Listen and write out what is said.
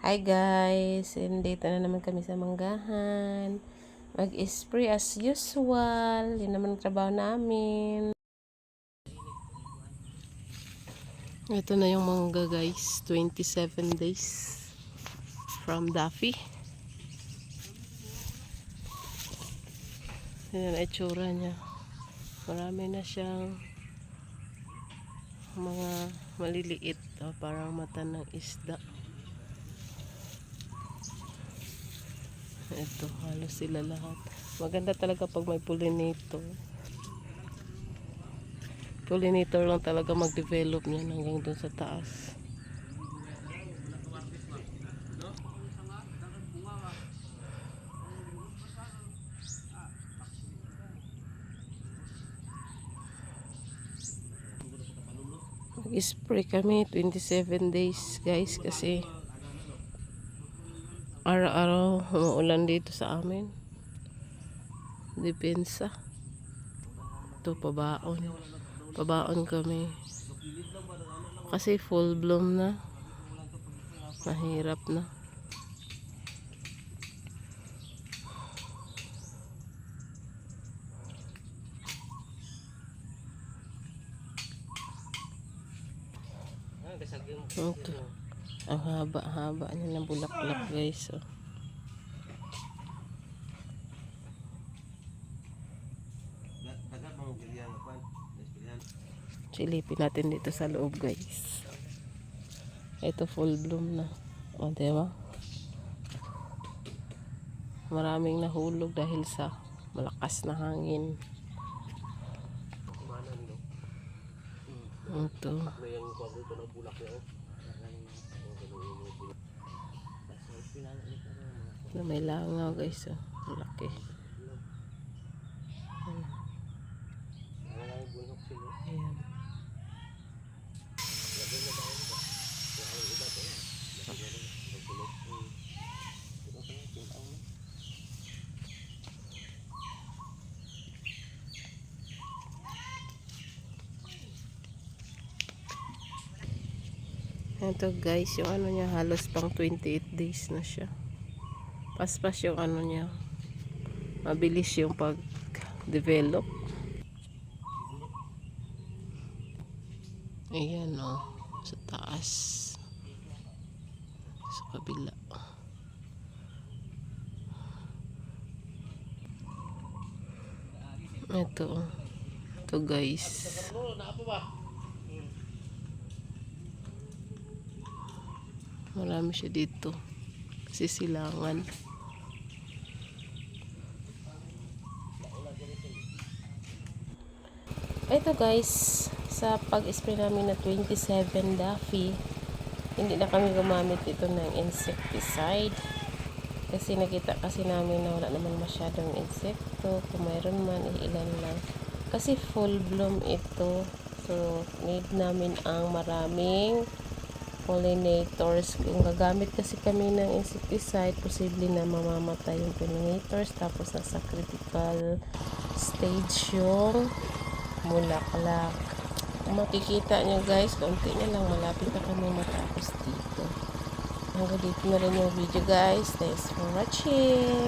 Hi guys, dito na naman kami sa manggahan. Mag-spray as usual. Yun naman ang trabaho namin. Ito na yung mangga guys, 27 days from Daffy. Yan ang itsura niya. Marami na siyang mga maliliit, parang mata ng isda. Ito, halos sila lahat. Maganda talaga pag may pollinator. Pollinator lang talaga mag-develop niyan hanggang dun sa taas. Nag-spray kami 27 days guys kasi araw-araw umuulan dito sa amin. Depensa. Ito pabaon. Pabaon kami. Kasi full bloom na. Mahirap na. Ito. Ang haba-haba niya ng bulaklak guys. Silipin natin dito sa loob guys. Ito full bloom na. O diba? Maraming nahulog dahil sa malakas na hangin. Ito. May langaw guys. Laki. Ayan. Ito guys, yung ano niya halos pang 28 days na siya. Paspas yung ano niya. Mabilis yung pag-develop. Ayan sa taas. Sa kabila. Ito guys. Marami siya dito. Kasi silangan. Ito guys, sa pag-spray namin na 27 Daffy, hindi na kami gumamit ito ng insecticide. Kasi nakita kasi namin na wala naman masyadong insekto. Kung mayroon man, ilan lang. Kasi full bloom ito. So, need namin ang maraming pollinators. Kung gagamit kasi kami ng insecticide, posible na mamamatay yung pollinators. Tapos nasa critical stage yung bulaklak. Kung makikita nyo guys, kaunti na lang, malapit na kami matapos dito. Hanggang dito na rin yung video guys. Thanks for watching.